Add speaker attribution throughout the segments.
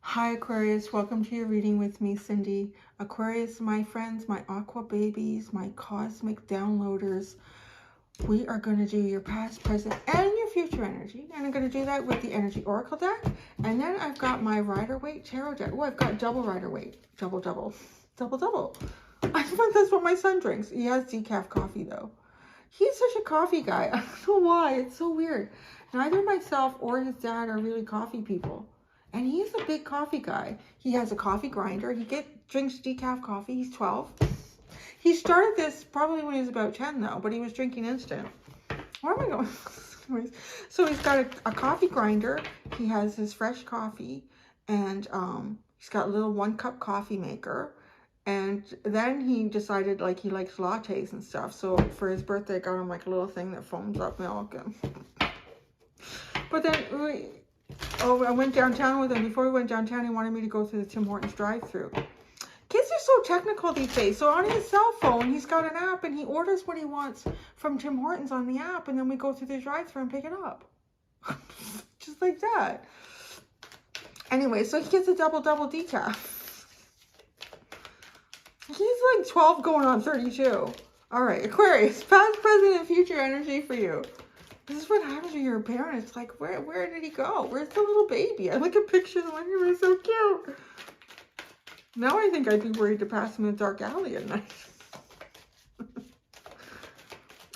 Speaker 1: Hi Aquarius, welcome to your reading with me, Cindy. Aquarius, my friends, my aqua babies, my cosmic downloaders, we are going to do your past, present, and your future energy. And I'm going to do that with the Energy Oracle deck. And then I've got my Rider-Waite Tarot deck. Oh, I've got double Rider-Waite. Double. I think that's what my son drinks. He has decaf coffee, though. He's such a coffee guy. I don't know why. It's so weird. Neither myself or his dad are really coffee people. And he's a big coffee guy. He has a coffee grinder. He drinks decaf coffee. He's 12. He started this probably when he was about 10 though, but he was drinking instant. Where am I going? Anyways, so he's got a coffee grinder. He has his fresh coffee, and he's got a little 1-cup coffee maker. And then he decided like he likes lattes and stuff. So for his birthday, I got him like a little thing that foams up milk. But then I went downtown with him. Before we went downtown, he wanted me to go through the Tim Hortons drive-thru. Kids are so technical these days. So on his cell phone, he's got an app, and he orders what he wants from Tim Hortons on the app, and then we go through the drive-thru and pick it up. Just like that. Anyway, so he gets a double decaf. He's like 12 going on 32. All right, Aquarius, past, present, and future energy for you. This is what happens when you're a parent. It's like, where did he go? Where's the little baby? I look at pictures and he was so cute. Now I think I'd be worried to pass him in a dark alley at night.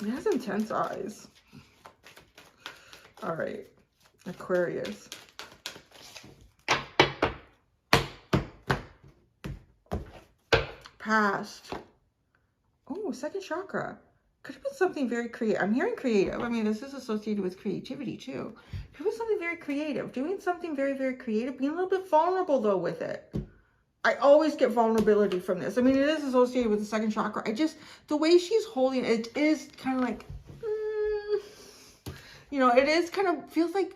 Speaker 1: He has intense eyes. All right, Aquarius. Past. Oh, second chakra. Could have been something very creative. I'm hearing creative. I mean, this is associated with creativity too. Could have been something very creative. Doing something very, very creative. Being a little bit vulnerable though with it. I always get vulnerability from this. I mean, it is associated with the second chakra. The way she's holding it is kind of like, you know, it is kind of, feels like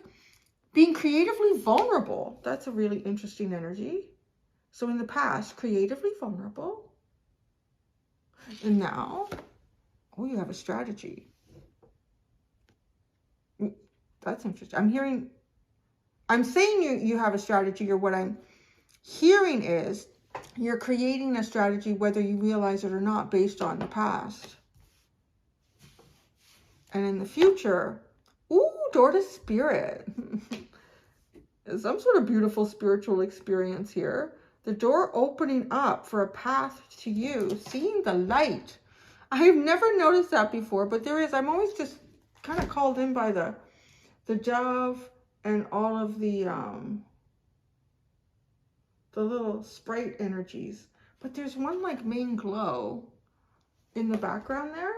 Speaker 1: being creatively vulnerable. That's a really interesting energy. So in the past, creatively vulnerable. And now, oh, you have a strategy. That's interesting. I'm saying you have a strategy, or what I'm hearing is you're creating a strategy whether you realize it or not based on the past. And in the future, ooh, door to spirit. Some sort of beautiful spiritual experience here. The door opening up for a path to you, seeing the light. I have never noticed that before, but there is. I'm always just kind of called in by the dove and all of the little sprite energies. But there's one like main glow in the background there.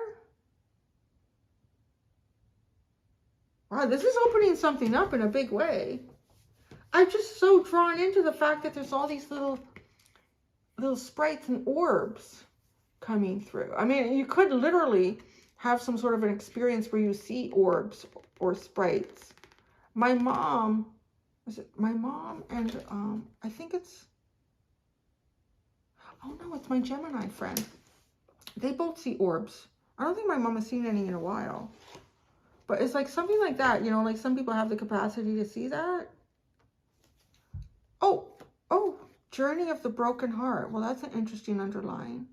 Speaker 1: Wow, this is opening something up in a big way. I'm just so drawn into the fact that there's all these little sprites and orbs coming through. I mean, you could literally have some sort of an experience where you see orbs or sprites. My mom, and I think it's, oh no, it's my Gemini friend. They both see orbs. I don't think my mom has seen any in a while. But it's like something like that, you know, like some people have the capacity to see that. Oh, Journey of the Broken Heart. Well, that's an interesting underline.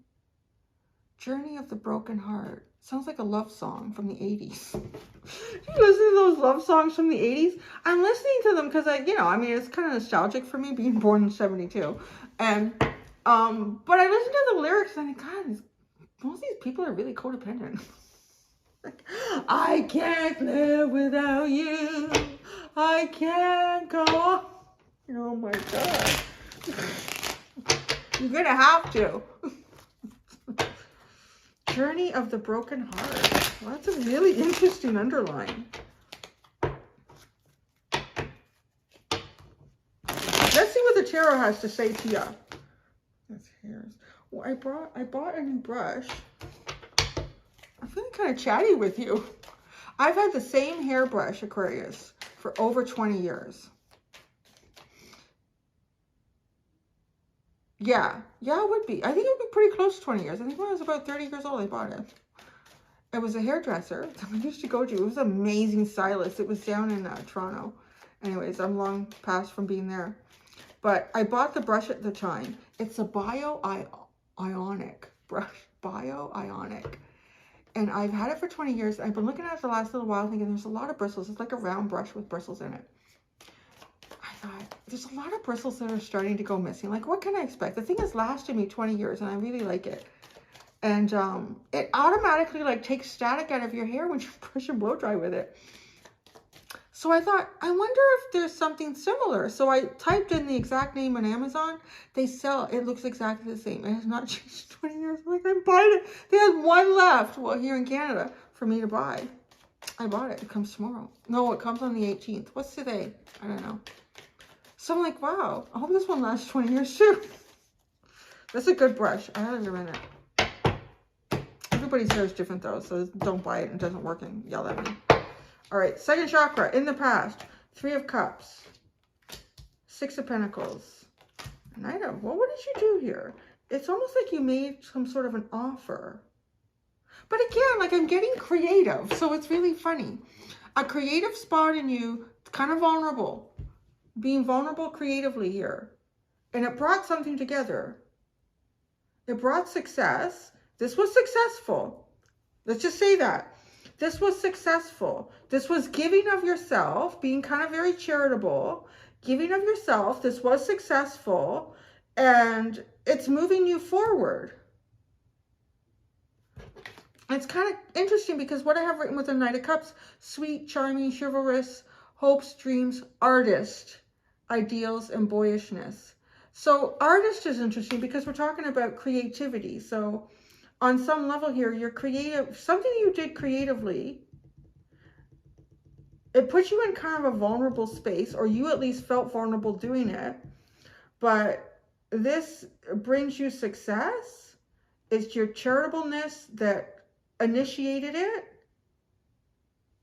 Speaker 1: Journey of the Broken Heart. Sounds like a love song from the 80s. Do you listen to those love songs from the 80s? I'm listening to them because I mean, it's kind of nostalgic for me being born in 72. And, but I listen to the lyrics and I think, God, most of these people are really codependent. Like, I can't live without you. I can't go on. Oh my God. You're gonna have to. Journey of the Broken Heart. Well, that's a really interesting underline. Let's see what the tarot has to say to you. That's hairs. Well, I bought a new brush. I'm feeling kind of chatty with you. I've had the same hairbrush, Aquarius, for over 20 years. Yeah, it would be. I think it would be pretty close to 20 years. I think when I was about 30 years old, I bought it. It was a hairdresser that we used to go to. It was an amazing stylist. It was down in Toronto. Anyways, I'm long past from being there. But I bought the brush at the time. It's a Ionic brush. Ionic. And I've had it for 20 years. I've been looking at it the last little while thinking there's a lot of bristles. It's like a round brush with bristles in it. I thought, there's a lot of bristles that are starting to go missing. Like, what can I expect? The thing has lasted me 20 years and I really like it. And it automatically like takes static out of your hair when you brush and blow dry with it. So I thought, I wonder if there's something similar. So I typed in the exact name on Amazon. They sell, it looks exactly the same. It has not changed 20 years. I'm like, I'm buying it. They had one left, well, here in Canada for me to buy. I bought it. It comes tomorrow. No, it comes on the 18th. What's today? I don't know. So I'm like, wow, I hope this one lasts 20 years too. That's a good brush. I highly recommend it. Everybody's hair is different though, so don't buy it. It doesn't work and yell at me. All right, second chakra, in the past, 3 of Cups, 6 of Pentacles, Knight of, well, what did you do here? It's almost like you made some sort of an offer. But again, like I'm getting creative, so it's really funny. A creative spot in you, kind of vulnerable, being vulnerable creatively here. And it brought something together. It brought success. This was successful. Let's just say that. This was successful. This was giving of yourself, being kind of very charitable, giving of yourself. This was successful and it's moving you forward. It's kind of interesting because what I have written with the Knight of Cups, sweet, charming, chivalrous, hopes, dreams, artist, ideals, and boyishness. So artist is interesting because we're talking about creativity. So on some level here, you're creative, something you did creatively, it puts you in kind of a vulnerable space, or you at least felt vulnerable doing it. But this brings you success. It's your charitableness that initiated it.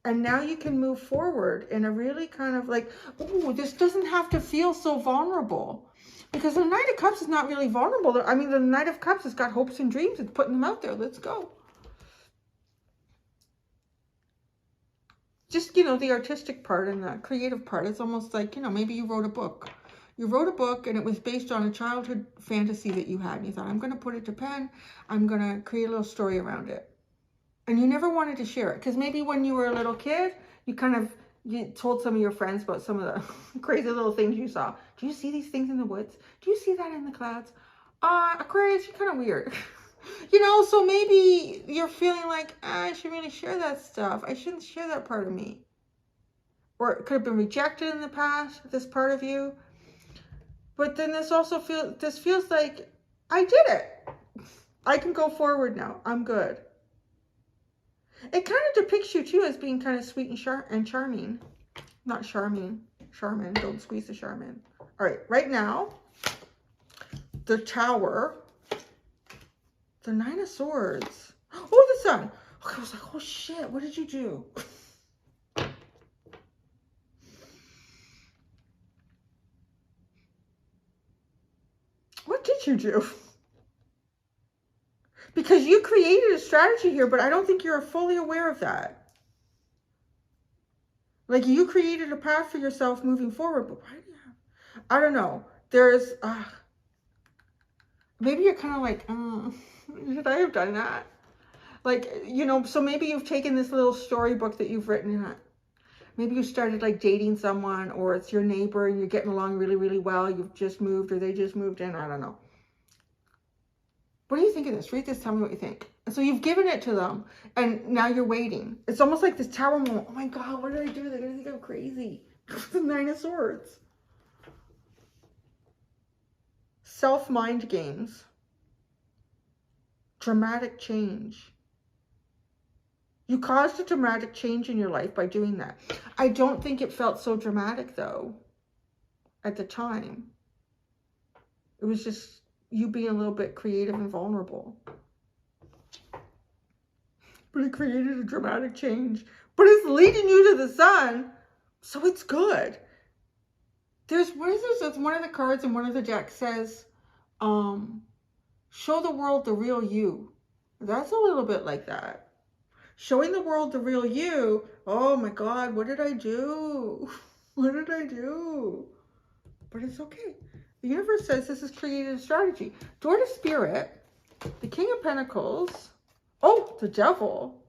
Speaker 1: And now you can move forward in a really kind of like, oh, this doesn't have to feel so vulnerable. Because the Knight of Cups is not really vulnerable. I mean, the Knight of Cups has got hopes and dreams. It's putting them out there. Let's go. Just, you know, the artistic part and the creative part. It's almost like, you know, maybe you wrote a book. You wrote a book and it was based on a childhood fantasy that you had. And you thought, I'm going to put it to pen. I'm going to create a little story around it. And you never wanted to share it. Because maybe when you were a little kid, you told some of your friends about some of the crazy little things you saw. Do you see these things in the woods? Do you see that in the clouds? Aquarius, you're kind of weird. You know, so maybe you're feeling like, I should really share that stuff. I shouldn't share that part of me. Or it could have been rejected in the past, this part of you. But then this also feels like, I did it. I can go forward now. I'm good. It kind of depicts you too as being kind of sweet and charming. Not charming. Charmin. Don't squeeze the Charmin. All right. Right now, the Tower. The 9 of Swords. Oh, the Sun. Okay, I was like, oh shit. What did you do? What did you do? Because you created a strategy here, but I don't think you're fully aware of that. Like you created a path for yourself moving forward, but why do you have, I don't know. There's, maybe you're kind of like, should I have done that? Like, you know, so maybe you've taken this little storybook that you've written. Maybe you started like dating someone, or it's your neighbor and you're getting along really, really well. You've just moved or they just moved in. I don't know. What do you think of this? Read this. Tell me what you think. And so you've given it to them and now you're waiting. It's almost like this Tower moment. Oh my God, what did I do? They're going to think I'm crazy. The 9 of Swords. Self-mind games. Dramatic change. You caused a dramatic change in your life by doing that. I don't think it felt so dramatic though at the time. It was just you being a little bit creative and vulnerable. But it created a dramatic change. But it's leading you to the Sun, so it's good. There's, what is this? It's one of the cards in one of the decks says, show the world the real you. That's a little bit like that. Showing the world the real you. Oh my God, what did I do? What did I do? But it's okay. The universe says this is created a strategy. Door to Spirit, the King of Pentacles. Oh, the Devil.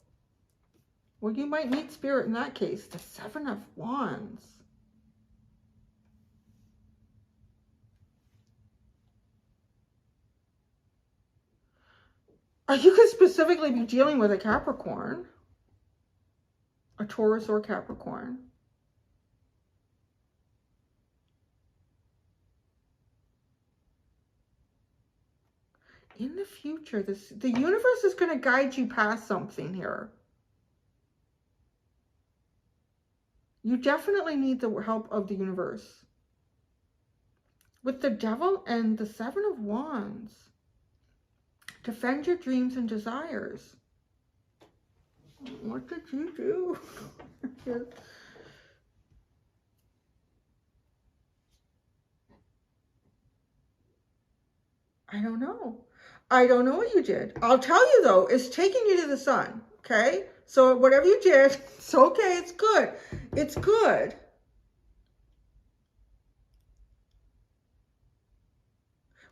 Speaker 1: Well, you might meet Spirit in that case. The Seven of Wands. You could specifically be dealing with a Capricorn, a Taurus or Capricorn. In the future, the universe is going to guide you past something here. You definitely need the help of the universe. With the Devil and the Seven of Wands. Defend your dreams and desires. What did you do? I don't know. I don't know what you did. I'll tell you though, it's taking you to the sun. Okay? So whatever you did, it's okay. It's good. It's good.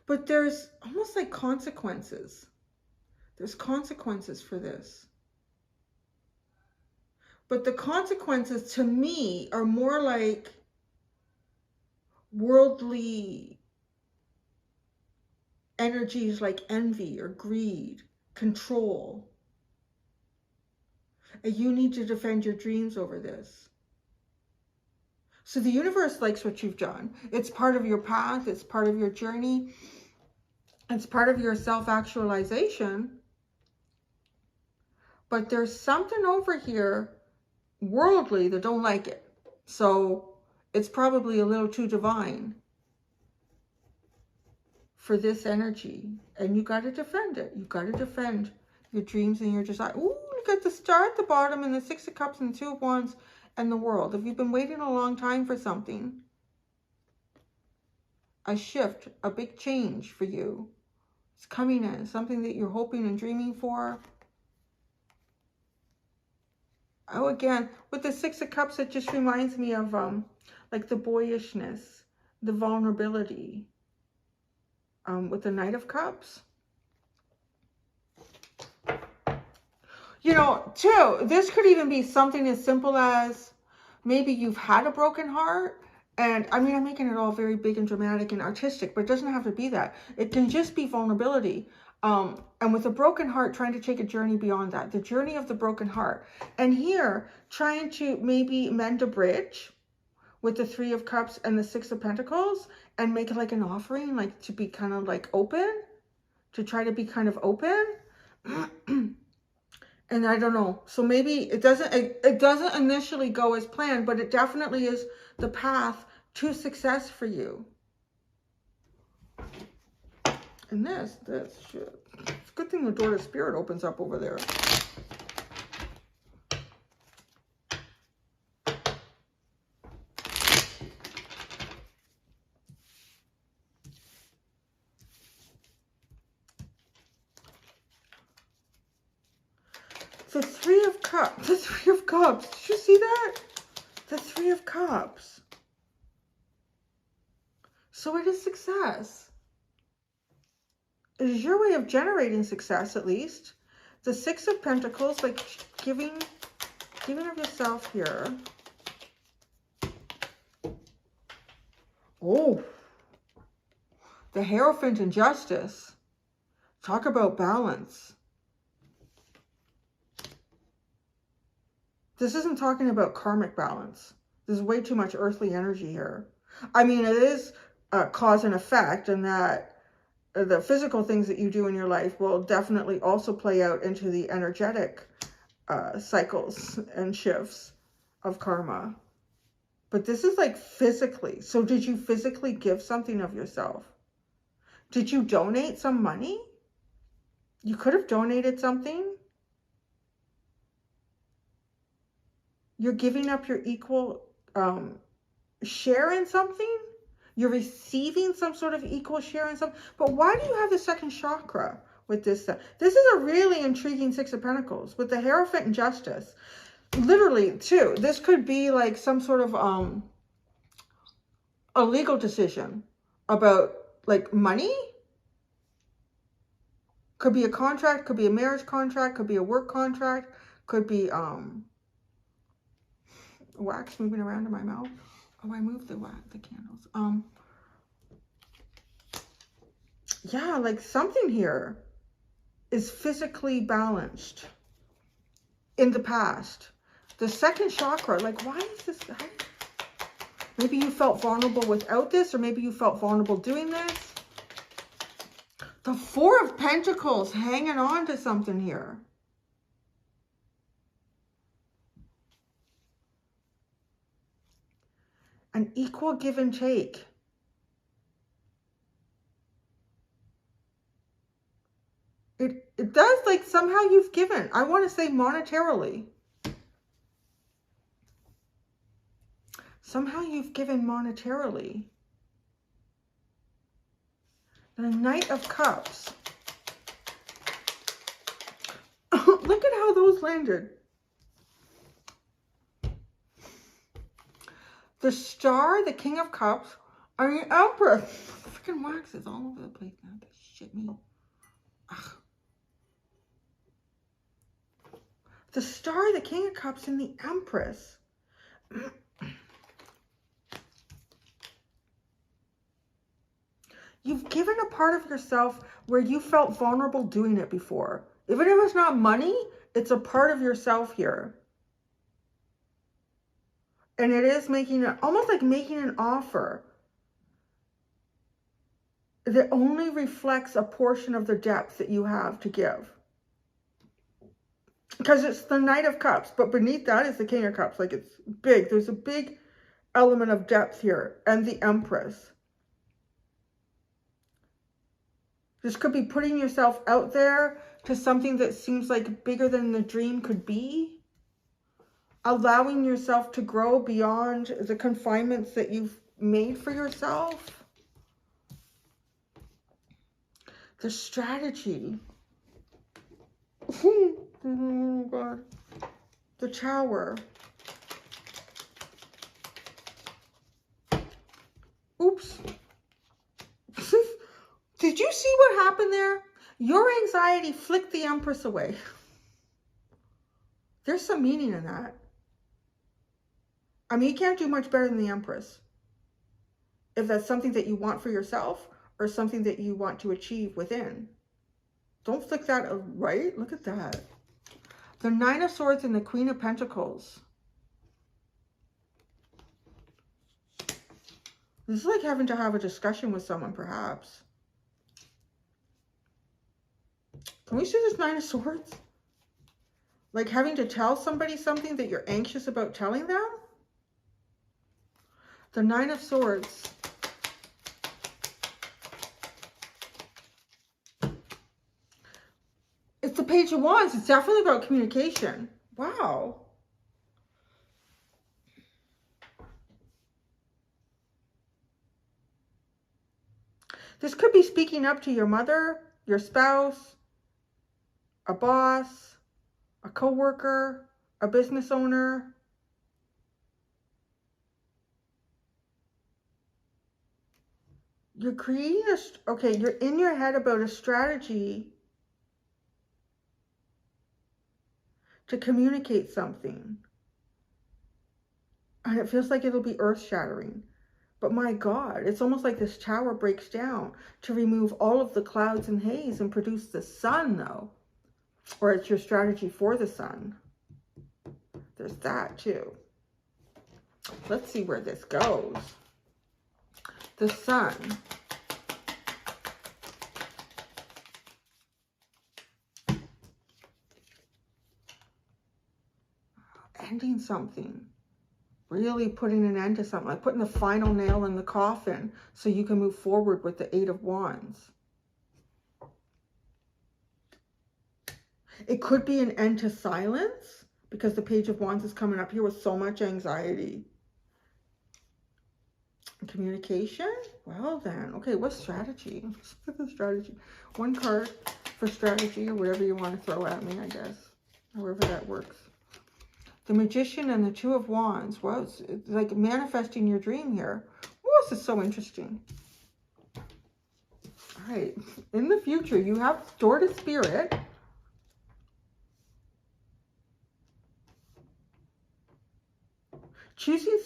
Speaker 1: But there's almost like consequences. There's consequences for this. But the consequences to me are more like worldly energies like envy or greed, control. And you need to defend your dreams over this. So the universe likes what you've done. It's part of your path. It's part of your journey. It's part of your self-actualization. But there's something over here, worldly, that don't like it. So it's probably a little too divine for this energy. And you got to defend it. You got to defend your dreams and your desire. Ooh, look at the Star at the bottom and the Six of Cups and the Two of Wands and the World. If you've been waiting a long time for something, a shift, a big change for you, it's coming in. Something that you're hoping and dreaming for. Oh, again, with the Six of Cups, it just reminds me of like the boyishness, the vulnerability. With the Knight of Cups. You know, too, this could even be something as simple as maybe you've had a broken heart. And I mean, I'm making it all very big and dramatic and artistic, but it doesn't have to be that. It can just be vulnerability. And with a broken heart, trying to take a journey beyond that. The journey of the broken heart. And here, trying to maybe mend a bridge with the Three of Cups and the Six of Pentacles and make it like an offering, like to be kind of like open, to try to be kind of open. And I don't know. So maybe it doesn't initially go as planned, but it definitely is the path to success for you. And this shit. It's a good thing the Door to Spirit opens up over there. The Three of Cups. The Three of Cups. Did you see that? The Three of Cups. So it is success. It is your way of generating success, at least. The Six of Pentacles, like giving of yourself here. Oh. The Hierophant in Justice. Talk about balance. This isn't talking about karmic balance. There's way too much earthly energy here. I mean, it is cause and effect, and that the physical things that you do in your life will definitely also play out into the energetic cycles and shifts of karma. But this is like physically. So did you physically give something of yourself? Did you donate some money? You could have donated something. You're giving up your equal share in something. You're receiving some sort of equal share in something. But why do you have the second chakra with this stuff? This is a really intriguing Six of Pentacles with the Hierophant and Justice. Literally, too. This could be like some sort of a legal decision. about like money. Could be a contract, could be a marriage contract, could be a work contract, could be wax moving around in my mouth. Oh, I moved the candles. Yeah, like something here is physically balanced in the past. The second chakra, like why is this? Maybe you felt vulnerable without this, or maybe you felt vulnerable doing this. The Four of Pentacles hanging on to something here. An equal give and take. It does, like somehow you've given. I want to say monetarily. Somehow you've given monetarily. The Knight of Cups. Look at how those landed. The Star, the King of Cups, and the Empress. Freaking wax is all over the place now. This shit me. Ugh. The Star, the King of Cups, and the Empress. You've given a part of yourself where you felt vulnerable doing it before. Even if it's not money, it's a part of yourself here. And it is making it almost like making an offer that only reflects a portion of the depth that you have to give. Because it's the Knight of Cups, but beneath that is the King of Cups. Like it's big. There's a big element of depth here. And the Empress. This could be putting yourself out there to something that seems like bigger than the dream could be. Allowing yourself to grow beyond the confinements that you've made for yourself. The strategy. Oh God. The Tower. Oops. Did you see what happened there? Your anxiety flicked the Empress away. There's some meaning in that. I mean, you can't do much better than the Empress. If that's something that you want for yourself or something that you want to achieve within. Don't flick that right. Look at that. The Nine of Swords and the Queen of Pentacles. This is like having to have a discussion with someone, perhaps. Can we see this Nine of Swords? Like having to tell somebody something that you're anxious about telling them? The Nine of Swords. It's the Page of Wands. It's definitely about communication. Wow. This could be speaking up to your mother, your spouse, a boss, a coworker, a business owner. You're creating okay, you're in your head about a strategy to communicate something. And it feels like it'll be earth-shattering. But my God, it's almost like this tower breaks down to remove all of the clouds and haze and produce the sun, though. Or it's your strategy for the sun. There's that, too. Let's see where this goes. The Sun. Ending something. Really putting an end to something. Like putting the final nail in the coffin so you can move forward with the Eight of Wands. It could be an end to silence because the Page of Wands is coming up here with so much anxiety. Communication? Well then. Okay, what's strategy? Let's look at the strategy. One card for strategy or whatever you want to throw at me, I guess. However that works. The Magician and the Two of Wands. Well, it's like manifesting your dream here. Oh, this is so interesting. right. In the future, you have door to spirit. Choosing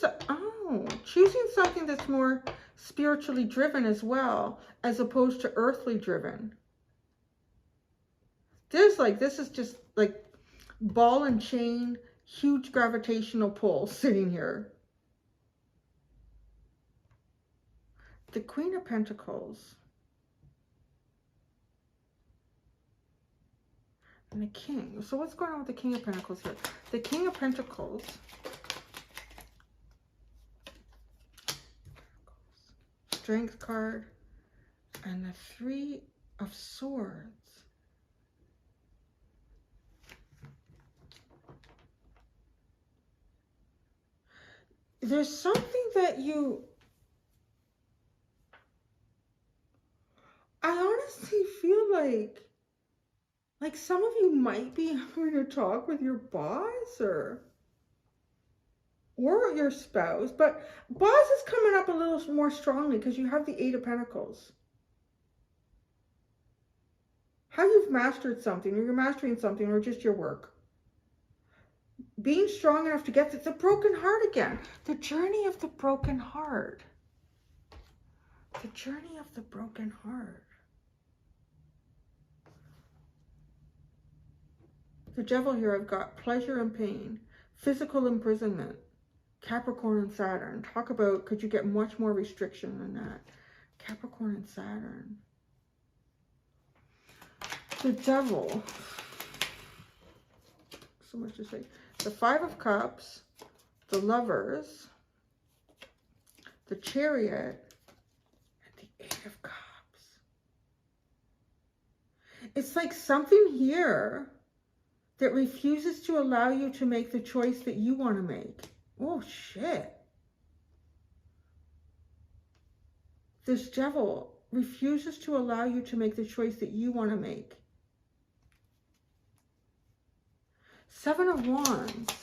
Speaker 1: something that's more spiritually driven as well, as opposed to earthly driven. This is just like ball and chain, huge gravitational pull sitting here. The Queen of Pentacles. And the King. So what's going on with the King of Pentacles here? The King of Pentacles. Strength card. And the Three of Swords. There's something that I honestly feel like some of you might be having a talk with your boss or your spouse, but boss is coming up a little more strongly because you have the Eight of Pentacles. How you've mastered something, or you're mastering something, or just your work. Being strong enough to get the broken heart again. The journey of the broken heart. The journey of the broken heart. The Devil here, I've got pleasure and pain, physical imprisonment, Capricorn and Saturn. Talk about, could you get much more restriction than that? Capricorn and Saturn. The Devil. So much to say. The Five of Cups, the Lovers, the Chariot, and the Eight of Cups. It's like something here that refuses to allow you to make the choice that you want to make. Oh, shit. This Devil refuses to allow you to make the choice that you want to make. Seven of Wands.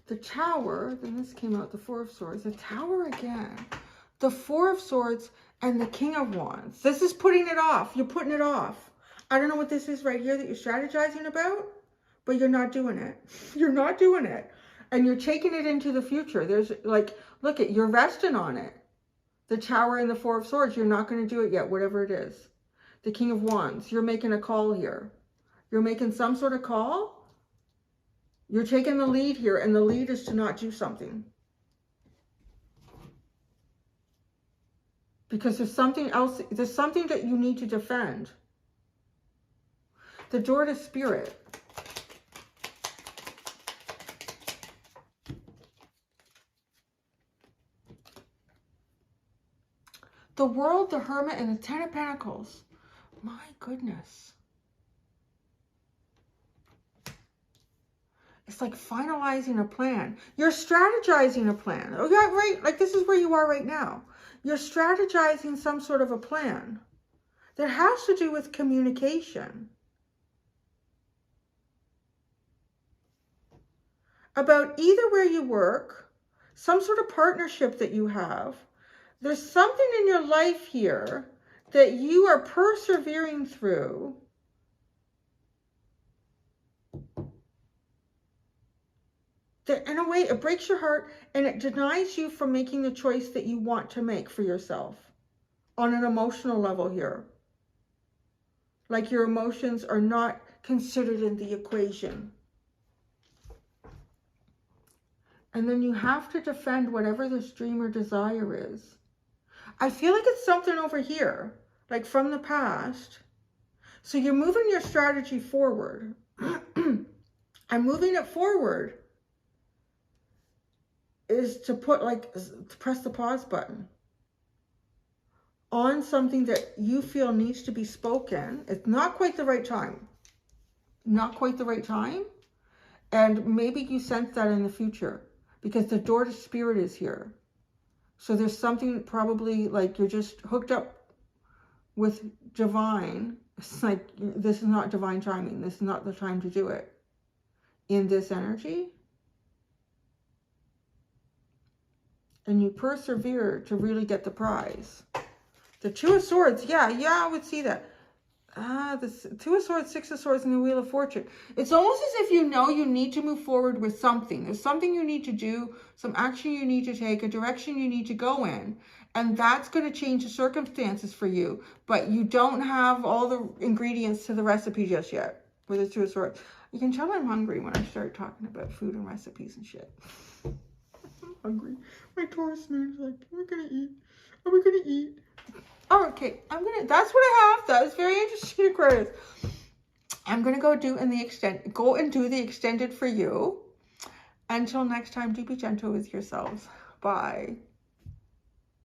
Speaker 1: The Tower, then this came out, the Four of Swords. The Tower again. The Four of Swords and the King of Wands. This is putting it off. You're putting it off. I don't know what this is right here that you're strategizing about, but you're not doing it. You're not doing it. And you're taking it into the future. There's like, look at, you're resting on it. The Tower and the Four of Swords, you're not going to do it yet, whatever it is. The King of Wands, you're making a call here. You're making some sort of call. You're taking the lead here, and the lead is to not do something. Because there's something else, there's something that you need to defend. The Door to Spirit. The World, the Hermit, and the Ten of Pentacles. My goodness. It's like finalizing a plan. You're strategizing a plan. Oh, yeah, right. Like this is where you are right now. You're strategizing some sort of a plan that has to do with communication. About either where you work, some sort of partnership that you have. There's something in your life here that you are persevering through. That in a way, it breaks your heart and it denies you from making the choice that you want to make for yourself on an emotional level here. Like your emotions are not considered in the equation. And then you have to defend whatever this dream or desire is. I feel like it's something over here, like from the past. So you're moving your strategy forward. I'm moving it forward is to put to press the pause button on something that you feel needs to be spoken. It's not quite the right time. Not quite the right time. And maybe you sense that in the future because the Door to Spirit is here. So there's something probably like you're just hooked up with divine. It's like, this is not divine timing. This is not the time to do it in this energy. and you persevere to really get the prize. The Two of Swords, yeah, I would see that. The Two of Swords, Six of Swords, and the Wheel of Fortune. It's almost as if you know you need to move forward with something. There's something you need to do, some action you need to take, a direction you need to go in. And that's going to change the circumstances for you. But you don't have all the ingredients to the recipe just yet with the Two of Swords. You can tell I'm hungry when I start talking about food and recipes and shit. I'm hungry. My Taurus moon is like, are we going to eat? Are we going to eat? Oh, okay, that's what I have. That is very interesting, Aquarius. I'm gonna go do the extended for you. Until next time, do be gentle with yourselves. Bye.